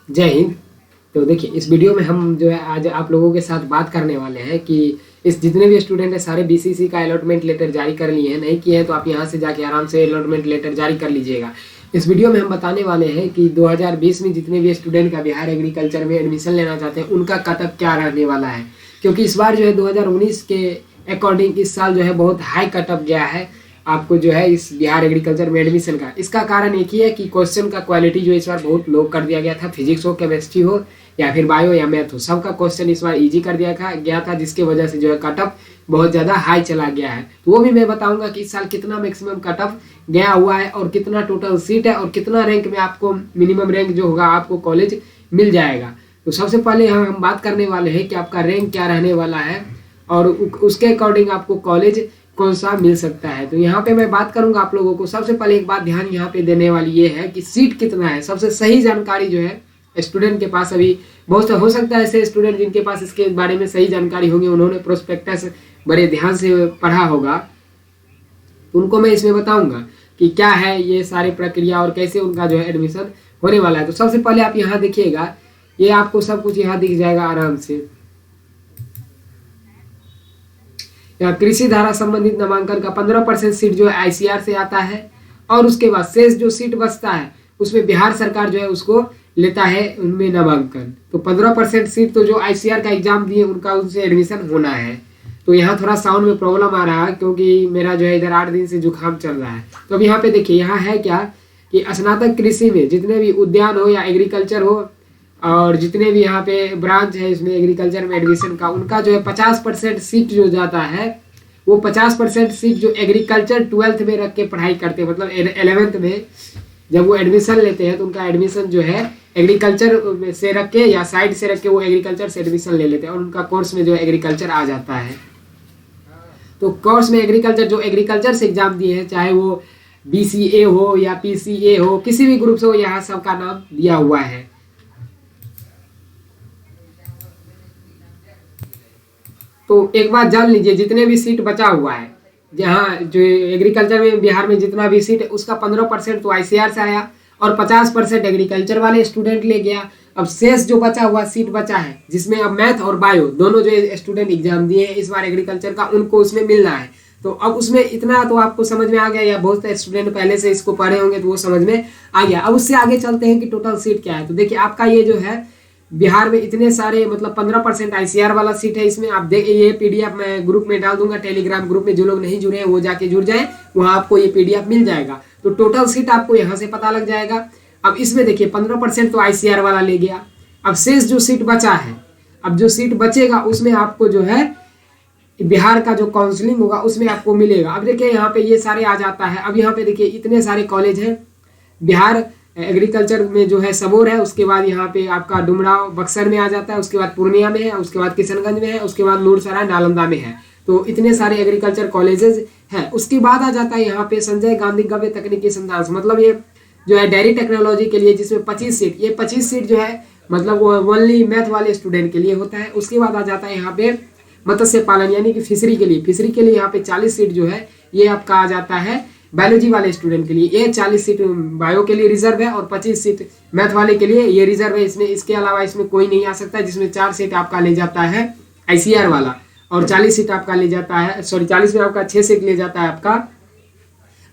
जय हिंद। तो देखिए, इस वीडियो में हम जो है आज आप लोगों के साथ बात करने वाले हैं कि इस जितने भी स्टूडेंट हैं सारे बीसीसी का अलॉटमेंट लेटर जारी कर लिए हैं। नहीं किए हैं तो आप यहां से जाके आराम से अलॉटमेंट लेटर जारी कर लीजिएगा। इस वीडियो में हम बताने वाले हैं कि 2020 में जितने भी स्टूडेंट का बिहार एग्रीकल्चर में एडमिशन लेना चाहते हैं उनका कटअप क्या रहने वाला है। क्योंकि इस बार जो है 2019 के अकॉर्डिंग इस साल जो है बहुत हाई कटअप गया है आपको जो है इस बिहार एग्रीकल्चर में एडमिशन का। इसका कारण एक ही है कि क्वेश्चन का क्वालिटी जो इस बार बहुत लो कर दिया गया था। फिजिक्स हो, केमिस्ट्री हो या फिर बायो या मैथ हो, सबका क्वेश्चन इस बार इजी कर दिया गया था, जिसकी वजह से जो है कटअप बहुत ज़्यादा हाई चला गया है। तो वो भी मैं बताऊंगा कि इस साल कितना मैक्सिमम कटअप गया हुआ है और कितना टोटल सीट है और कितना रैंक में आपको मिनिमम रैंक जो होगा आपको कॉलेज मिल जाएगा। तो सबसे पहले हम बात करने वाले हैं कि आपका रैंक क्या रहने वाला है और उसके अकॉर्डिंग आपको कॉलेज कौन सा मिल सकता है। तो यहाँ पे मैं बात करूंगा आप लोगों को। सबसे पहले एक बात ध्यान यहाँ पे देने वाली ये है कि सीट कितना है। सबसे सही जानकारी जो है स्टूडेंट के पास अभी बहुत हो सकता है ऐसे स्टूडेंट जिनके पास इसके बारे में सही जानकारी होगी, उन्होंने प्रोस्पेक्टस बड़े ध्यान से पढ़ा होगा, तो उनको मैं इसमें बताऊंगा कि क्या है ये सारी प्रक्रिया और कैसे उनका जो है एडमिशन होने वाला है। तो सबसे पहले आप यहाँ देखिएगा, ये आपको सब कुछ यहाँ दिख जाएगा आराम से। यहाँ कृषि धारा संबंधित नामांकन का 15% सीट जो है आईसीआर से आता है और उसके बाद शेष जो सीट बचता है उसमें बिहार सरकार जो है उसको लेता है उनमें नामांकन। तो 15% सीट तो जो आईसीआर का एग्जाम दिए उनका उनसे एडमिशन होना है। तो यहाँ थोड़ा साउंड में प्रॉब्लम आ रहा है क्योंकि मेरा जो है इधर 8 दिन से जुकाम चल रहा है। तो अब यहाँ पे देखिए, यहाँ है क्या कि स्नातक कृषि में जितने भी उद्यान हो या एग्रीकल्चर हो और जितने भी यहाँ पे ब्रांच है इसमें एग्रीकल्चर में एडमिशन का, उनका जो है 50% सीट जो जाता है वो 50% सीट जो एग्रीकल्चर 12th में रख के पढ़ाई करते हैं, मतलब 11th में जब वो एडमिशन लेते हैं तो उनका एडमिशन जो है एग्रीकल्चर से रख के या साइड से रख के वो एग्रीकल्चर से एडमिशन ले लेते हैं और उनका कोर्स में जो है एग्रीकल्चर आ जाता है। तो कोर्स में एग्रीकल्चर जो एग्रीकल्चर से एग्जाम दिए हैं, चाहे वो बीसीए हो या पीसीए हो, किसी भी ग्रुप से हो, यहाँ सबका नाम दिया हुआ है। तो एक बात जान लीजिए, जितने भी सीट बचा हुआ है जहाँ जो एग्रीकल्चर में बिहार में जितना भी सीट है उसका 15% तो आईसीआर से आया और 50% एग्रीकल्चर वाले स्टूडेंट ले गया। अब शेष जो बचा हुआ सीट बचा है जिसमें अब मैथ और बायो दोनों जो स्टूडेंट एग्जाम दिए हैं इस बार एग्रीकल्चर का, उनको उसमें मिलना है। तो अब उसमें इतना तो आपको समझ में आ गया या बहुत से स्टूडेंट पहले से इसको पढ़े होंगे तो वो समझ में आ गया। अब उससे आगे चलते हैं कि टोटल सीट क्या है। तो देखिए, आपका ये जो है बिहार में इतने सारे मतलब 15% आईसीआर वाला सीट है। इसमें आप देखिए, ये पीडीएफ मैं ग्रुप में डाल दूंगा, टेलीग्राम ग्रुप में जो लोग नहीं जुड़े हैं वो जाके जुड़ जाए, वहां आपको ये पीडीएफ मिल जाएगा। तो टोटल सीट आपको यहाँ से पता लग जाएगा। अब इसमें देखिए 15% तो आईसीआर वाला ले गया। अब शेष जो सीट बचा है, अब जो सीट बचेगा उसमें आपको जो है बिहार का जो काउंसलिंग होगा उसमें आपको मिलेगा। अब देखिए यहाँ पे ये सारे आ जाता है। अब यहाँ पे देखिए इतने सारे कॉलेज हैं बिहार एग्रीकल्चर में जो है सबोर है, उसके बाद यहाँ पे आपका डुमराव बक्सर में आ जाता है, उसके बाद पूर्णिया में है, उसके बाद किशनगंज में है, उसके बाद नूरसराय नालंदा में है। तो इतने सारे एग्रीकल्चर कॉलेजेस हैं। उसके बाद आ जाता है यहाँ पे संजय गांधी गव्य तकनीकी संस्थान, मतलब ये जो है डेयरी टेक्नोलॉजी के लिए, जिसमें 25 सीट, ये 25 सीट जो है मतलब वो ओनली मैथ वाले स्टूडेंट के लिए होता है। उसके बाद आ जाता है यहाँ पे मत्स्य पालन यानी कि फिशरी के लिए, फिशरी के लिए यहाँ पे 40 सीट जो है ये आपका आ जाता है बायोलॉजी वाले स्टूडेंट के लिए। ये 40 सीट बायो के लिए रिजर्व है और 25 सीट मैथ वाले के लिए ये रिजर्व है। इसमें इसके अलावा इसमें कोई नहीं आ सकता, जिसमें 4 सीट आपका ले जाता है आईसीआर वाला और 40 सीट आपका ले जाता है, सॉरी 40 में आपका 6 सीट ले जाता है आपका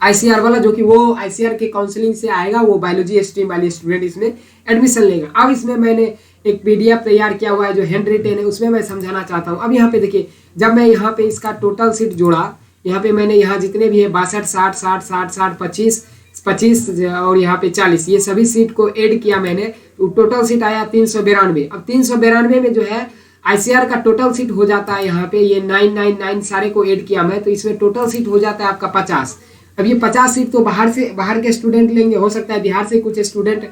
आईसीआर वाला, जो कि वो आईसीआर के काउंसलिंग से आएगा। वो बायोलॉजी स्ट्रीम वाले स्टूडेंट इसमें एडमिशन लेगा। अब इसमें मैंने एक पीडीएफ तैयार किया हुआ है जो हैंड रिटेन है, उसमें मैं समझाना चाहता हूँ। अब यहाँ पे देखिए, जब मैं यहाँ पे इसका टोटल सीट जोड़ा, यहाँ पे मैंने यहाँ जितने भी है 62, 60, 60, 60, 60, 25, 25 और यहाँ पे 40, ये सभी सीट को ऐड किया मैंने, तो टोटल सीट आया 392। अब 392 में जो है आईसीआर का टोटल सीट हो जाता है यहाँ पे ये 999 सारे को ऐड किया मैं, तो इसमें टोटल सीट हो जाता है आपका 50। अब ये 50 सीट तो बाहर के स्टूडेंट लेंगे, हो सकता है बिहार से कुछ स्टूडेंट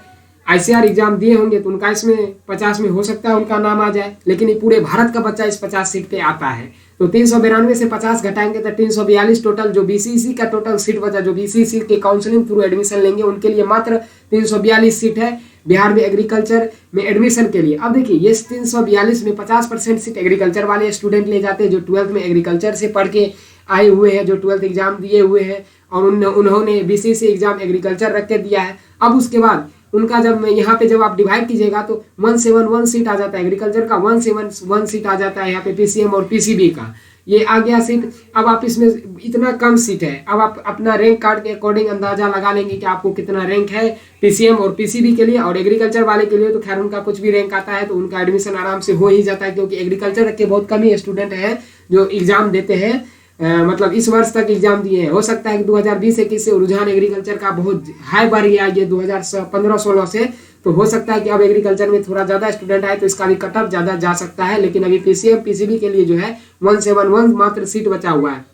आईसीआर एग्जाम दिए होंगे तो उनका इसमें 50 में हो सकता है उनका नाम आ जाए, लेकिन ये पूरे भारत का बच्चा इस 50 सीट पे आता है। तो 392 से 50 घटाएंगे तो 342 टोटल जो बीसीसी का टोटल सीट बचा, जो बीसीसी के काउंसलिंग थ्रू एडमिशन लेंगे उनके लिए मात्र 342 सीट है बिहार में एग्रीकल्चर में एडमिशन के लिए। अब देखिए, ये 342 में 50% सीट एग्रीकल्चर वाले स्टूडेंट ले जाते हैं जो 12th में एग्रीकल्चर से पढ़ के आए हुए हैं, जो 12th एग्जाम दिए हुए हैं और उन्होंने बीसीसी एग्जाम एग्रीकल्चर रख के दिया है। अब उसके बाद उनका जब यहाँ पे जब आप डिवाइड कीजिएगा तो 171 सीट आ जाता है, एग्रीकल्चर का 171 सीट आ जाता है यहाँ पे पीसीएम और पीसीबी का, ये आ गया सीट। अब आप इसमें इतना कम सीट है, अब आप अपना रैंक कार्ड के अकॉर्डिंग अंदाजा लगा लेंगे कि आपको कितना रैंक है पीसीएम और पीसीबी के लिए। और एग्रीकल्चर वाले के लिए तो खैर उनका कुछ भी रैंक आता है तो उनका एडमिशन आराम से हो ही जाता है, क्योंकि एग्रीकल्चर के बहुत कम ही स्टूडेंट हैं जो एग्जाम देते हैं, मतलब इस वर्ष तक एग्जाम दिए हैं। हो सकता है कि 2020-21 से रुझान एग्रीकल्चर का बहुत हाई बढ़ गया ये 2015-16 से, तो हो सकता है कि अब एग्रीकल्चर में थोड़ा ज़्यादा स्टूडेंट आए तो इसका भी कट ऑफ ज़्यादा जा सकता है। लेकिन अभी पीसीएम पीसीबी के लिए जो है 171 मात्र सीट बचा हुआ है।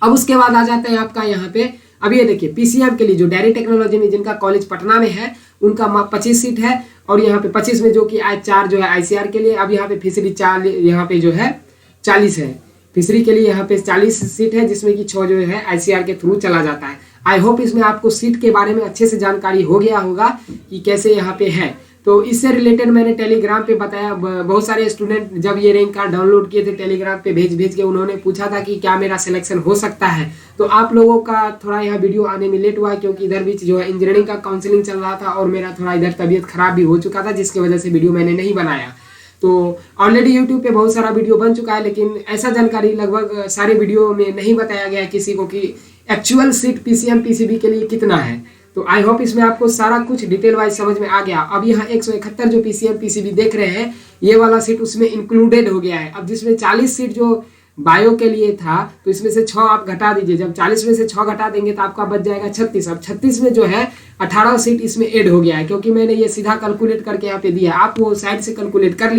अब उसके बाद आ जाता है आपका यहाँ पे, अब ये देखिए पीसीएम के लिए जो डायरी टेक्नोलॉजी में जिनका कॉलेज पटना में है उनका 25 सीट है, और यहाँ पे 25 में जो कि 4 जो है आईसीआर के लिए, अब यहाँ पे फिशरी 4 यहाँ पे जो है 40 है, फिशरी के लिए यहाँ पे 40 सीट है, जिसमें कि 6 जो है आईसीआर के थ्रू चला जाता है। आई होप इसमें आपको सीट के बारे में अच्छे से जानकारी हो गया होगा कि कैसे यहाँ पे है। तो इससे रिलेटेड मैंने टेलीग्राम पे बताया, बहुत सारे स्टूडेंट जब ये रैंक कार्ड डाउनलोड किए थे टेलीग्राम पे भेज के उन्होंने पूछा था कि क्या मेरा सिलेक्शन हो सकता है। तो आप लोगों का थोड़ा यहाँ वीडियो आने में लेट हुआ क्योंकि इधर बीच जो है इंजीनियरिंग का काउंसलिंग चल रहा था और मेरा थोड़ा इधर तबीयत खराब भी हो चुका था, जिसकी वजह से वीडियो मैंने नहीं बनाया। तो ऑलरेडी यूट्यूब पे बहुत सारा वीडियो बन चुका है, लेकिन ऐसा जानकारी लगभग सारे वीडियो में नहीं बताया गया किसी को कि एक्चुअल सीट पीसीएम पीसीबी के लिए कितना है। तो आई होप इसमें आपको सारा कुछ डिटेल वाइज समझ में आ गया। अब यहाँ 171 जो पीसीएम पीसीबी देख रहे हैं ये वाला सीट उसमें इंक्लूडेड हो गया है। अब जिसमें 40 सीट जो बायो के लिए था तो इसमें से 6 आप घटा दीजिए, जब 40 में से 6 घटा देंगे तो आपका बच जाएगा 36। अब 36 में जो है 18 सीट इसमें ऐड हो गया है, क्योंकि मैंने ये सीधा कैलकुलेट करके यहाँ पे दिया, आप वो साइड से कैलकुलेट कर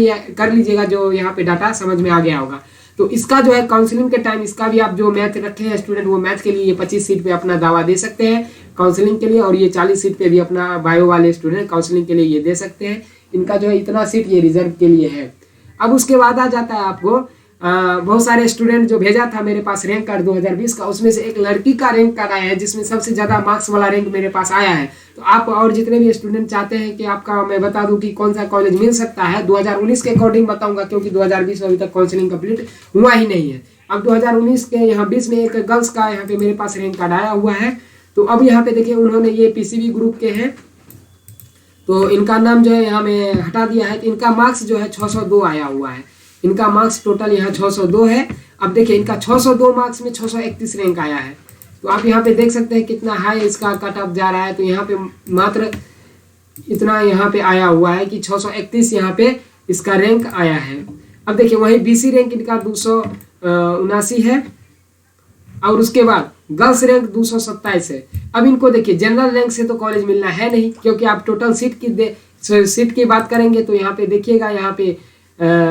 लीजिएगा जो यहाँ पे डाटा समझ में आ गया होगा। तो इसका जो है काउंसलिंग के टाइम इसका भी आप जो मैथ रखे हैं स्टूडेंट वो मैथ के लिए ये 25 सीट पे अपना दावा दे सकते हैं काउंसलिंग के लिए, और ये 40 सीट पे भी अपना बायो वाले स्टूडेंट काउंसलिंग के लिए ये दे सकते हैं। इनका जो है इतना सीट ये रिजर्व के लिए है। अब उसके बाद आ जाता है आपको बहुत सारे स्टूडेंट जो भेजा था मेरे पास रैंक कार्ड 2020 का, उसमें से एक लड़की का रैंक कार्ड आया है जिसमें सबसे ज़्यादा मार्क्स वाला रैंक मेरे पास आया है। तो आप और जितने भी स्टूडेंट चाहते हैं कि आपका मैं बता दूं कि कौन सा कॉलेज मिल सकता है, 2019 के अकॉर्डिंग बताऊंगा क्योंकि 2020 में अभी तक काउंसलिंग कंप्लीट हुआ ही नहीं है। अब 2019 के यहाँ 20 में एक गर्ल्स का यहाँ पे मेरे पास रैंक कार्ड आया हुआ है। तो अब यहाँ पे देखिए उन्होंने ये पीसीबी ग्रुप के हैं तो इनका नाम जो है यहाँ में हटा दिया है। तो इनका मार्क्स जो है 602 आया हुआ है, इनका मार्क्स टोटल यहाँ 602 है। अब देखिए इनका 602 मार्क्स में 631 रैंक आया है। तो आप यहाँ पे देख सकते हैं कितना हाई इसका कट ऑफ जा रहा है। तो यहाँ पे मात्र इतना यहाँ पे आया हुआ है कि 631 यहाँ पे इसका रैंक आया है। अब देखिए वही बीसी रैंक इनका 279 है, और उसके बाद गर्ल्स रैंक 227 है। अब इनको देखिए जनरल रैंक से तो कॉलेज मिलना है नहीं, क्योंकि आप टोटल सीट की बात करेंगे तो यहाँ पे देखिएगा यहाँ पे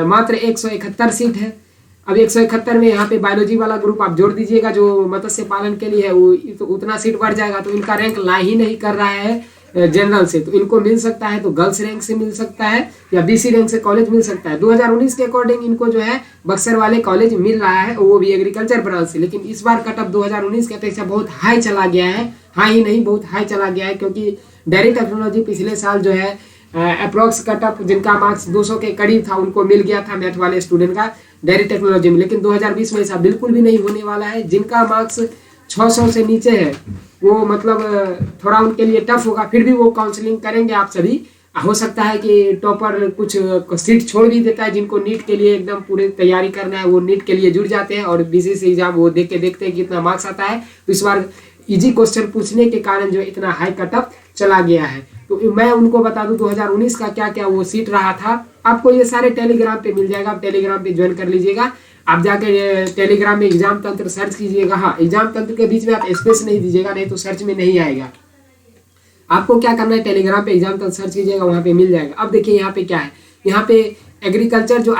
मात्र 171 सीट है। अब 171 में यहाँ पे बायोलॉजी वाला ग्रुप आप जोड़ दीजिएगा जो मत्स्य पालन के लिए है, वो तो उतना सीट बढ़ जाएगा। तो इनका रैंक ला ही नहीं कर रहा है जनरल से, तो इनको मिल सकता है तो गर्ल्स रैंक से मिल सकता है या बीसी रैंक से कॉलेज मिल सकता है। 2019 के अकॉर्डिंग इनको जो है बक्सर वाले कॉलेज मिल रहा है, वो भी एग्रीकल्चर ब्रांच से। लेकिन इस बार कट ऑफ 2019 की अपेक्षा बहुत हाई चला गया है, हाई ही नहीं बहुत हाई चला गया है, क्योंकि डायरी टेक्नोलॉजी पिछले साल जो है अप्रोक्स कट ऑफ जिनका मार्क्स 200 के करीब था उनको मिल गया था मैथ वाले स्टूडेंट का डायरी टेक्नोलॉजी में। लेकिन 2020 में ऐसा बिल्कुल भी नहीं होने वाला है। जिनका मार्क्स 600 से नीचे है वो मतलब थोड़ा उनके लिए टफ होगा, फिर भी वो काउंसलिंग करेंगे आप सभी। हो सकता है कि टॉपर कुछ सीट छोड़ भी देता है, जिनको नीट के लिए एकदम पूरी तैयारी करना है वो नीट के लिए जुड़ जाते हैं और बीसीएस एग्जाम वो देखते हैं कितना मार्क्स आता है। तो इस बार इजी क्वेश्चन पूछने के कारण जो इतना हाई कट ऑफ चला गया है। तो मैं उनको बता दूं 2019 का क्या क्या वो सीट रहा था, आपको ये सारे टेलीग्राम पे मिल जाएगा। आप टेलीग्राम पे ज्वाइन कर लीजिएगा, आप जाके टेलीग्राम में एग्जाम तंत्र सर्च कीजिएगा। हाँ, एग्जाम तंत्र के बीच में आप स्पेस नहीं दीजिएगा, नहीं तो सर्च में नहीं आएगा। आपको क्या करना है, टेलीग्राम पे एग्जाम तंत्र सर्च कीजिएगा, वहाँ पे मिल जाएगा। अब देखिए यहाँ पे क्या है, यहाँ पे एग्रीकल्चर जो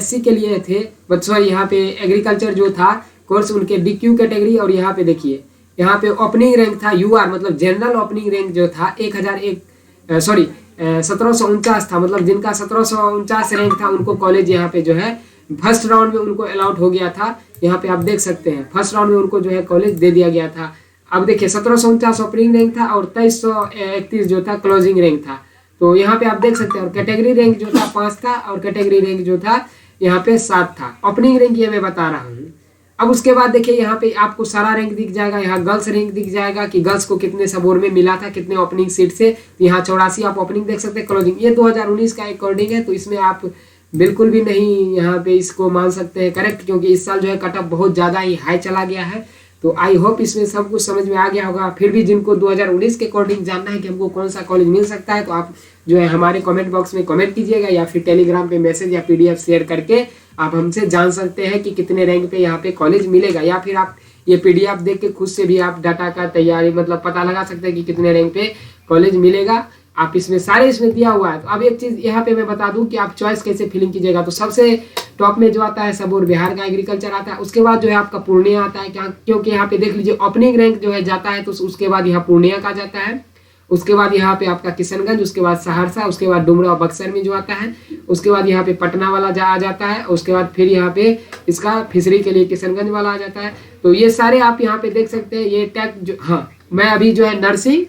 SC के लिए थे बच्चों, यहाँ पे एग्रीकल्चर जो था कोर्स उनके DQ कैटेगरी, और यहाँ पे देखिए यहाँ पे ओपनिंग रैंक था UR मतलब जनरल ओपनिंग रैंक जो था 1749 था। मतलब जिनका 1749 रैंक था उनको कॉलेज यहाँ पे जो है फर्स्ट राउंड में उनको अलाउट हो गया था। यहाँ पे आप देख सकते हैं फर्स्ट राउंड में उनको जो है कॉलेज दे दिया गया था। अब देखिए 1749 ओपनिंग रैंक था और 2331 जो था क्लोजिंग रैंक था। तो यहाँ पे आप देख सकते हैं, और कैटेगरी रैंक जो था 5 था और कैटेगरी रैंक जो था यहाँ पे 7 था। ओपनिंग रैंक ये मैं बता रहा हूँ, अब उसके बाद देखिए यहाँ पे आपको सारा रैंक दिख जाएगा, यहाँ गर्ल्स रैंक दिख जाएगा कि गर्ल्स को कितने सबोर में मिला था, कितने ओपनिंग सीट से। यहाँ 84 आप ओपनिंग देख सकते हैं, क्लोजिंग ये 2019 का अकॉर्डिंग है, तो इसमें आप बिल्कुल भी नहीं यहाँ पे इसको मान सकते हैं करेक्ट, क्योंकि इस साल जो है कट ऑफ बहुत ज़्यादा ही हाई चला गया है। तो आई होप इसमें सब कुछ समझ में आ गया होगा। फिर भी जिनको 2019 के अकॉर्डिंग जानना है कि हमको कौन सा कॉलेज मिल सकता है, तो आप जो है हमारे कमेंट बॉक्स में कमेंट कीजिएगा या फिर टेलीग्राम पे मैसेज या PDF शेयर करके आप हमसे जान सकते हैं कि कितने रैंक पे यहाँ पे कॉलेज मिलेगा, या फिर आप ये PDF देख के खुद से भी आप डाटा का तैयारी मतलब पता लगा सकते हैं कि कितने रैंक पे कॉलेज मिलेगा। आप इसमें सारे इसमें दिया हुआ है। तो अब एक चीज़ यहाँ पे मैं बता दूं कि आप चॉइस कैसे फिलिंग कीजिएगा। तो सबसे टॉप में जो आता है सबोर बिहार का एग्रीकल्चर आता है, उसके बाद जो है आपका पूर्णिया आता है, क्योंकि यहाँ पे देख लीजिए ओपनिंग रैंक जो है जाता है, तो उसके बाद यहाँ पूर्णिया का जाता है, उसके बाद यहाँ पे आपका किशनगंज, उसके बाद सहरसा, उसके बाद डुमरा बक्सर में जो आता है, उसके बाद यहाँ पे पटना वाला आ जाता है, उसके बाद फिर यहाँ पे इसका फिशरी के लिए किशनगंज वाला आ जाता है। तो ये सारे आप यहाँ पे देख सकते हैं। ये टैग जो हाँ मैं अभी जो है नर्सिंग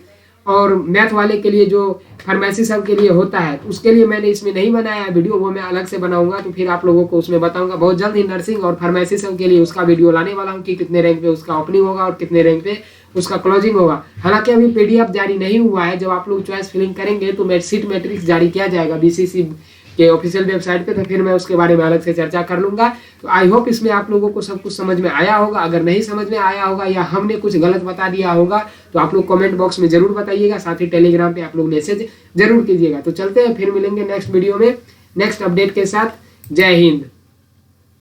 और मैथ वाले के लिए जो फार्मेसी सब के लिए होता है, उसके लिए मैंने इसमें नहीं बनाया है वीडियो, वो मैं अलग से बनाऊंगा, तो फिर आप लोगों को उसमें बताऊंगा बहुत जल्द ही। नर्सिंग और फार्मेसी सब के लिए उसका वीडियो लाने वाला हूँ कि कितने रैंक पे उसका ओपनिंग होगा और कितने रैंक पे उसका क्लोजिंग होगा। हालांकि अभी PDF जारी नहीं हुआ है, जब आप लोग चॉइस फिलिंग करेंगे तो सीट मैट्रिक्स जारी किया जाएगा BCC के ऑफिशियल वेबसाइट पे, तो फिर मैं उसके बारे में अलग से चर्चा कर लूंगा। तो आई होप इसमें आप लोगों को सब कुछ समझ में आया होगा। अगर नहीं समझ में आया होगा या हमने कुछ गलत बता दिया होगा तो आप लोग कमेंट बॉक्स में जरूर बताइएगा, साथ ही टेलीग्राम पे आप लोग मैसेज जरूर कीजिएगा। तो चलते हैं, फिर मिलेंगे नेक्स्ट वीडियो में नेक्स्ट अपडेट के साथ। जय हिंद।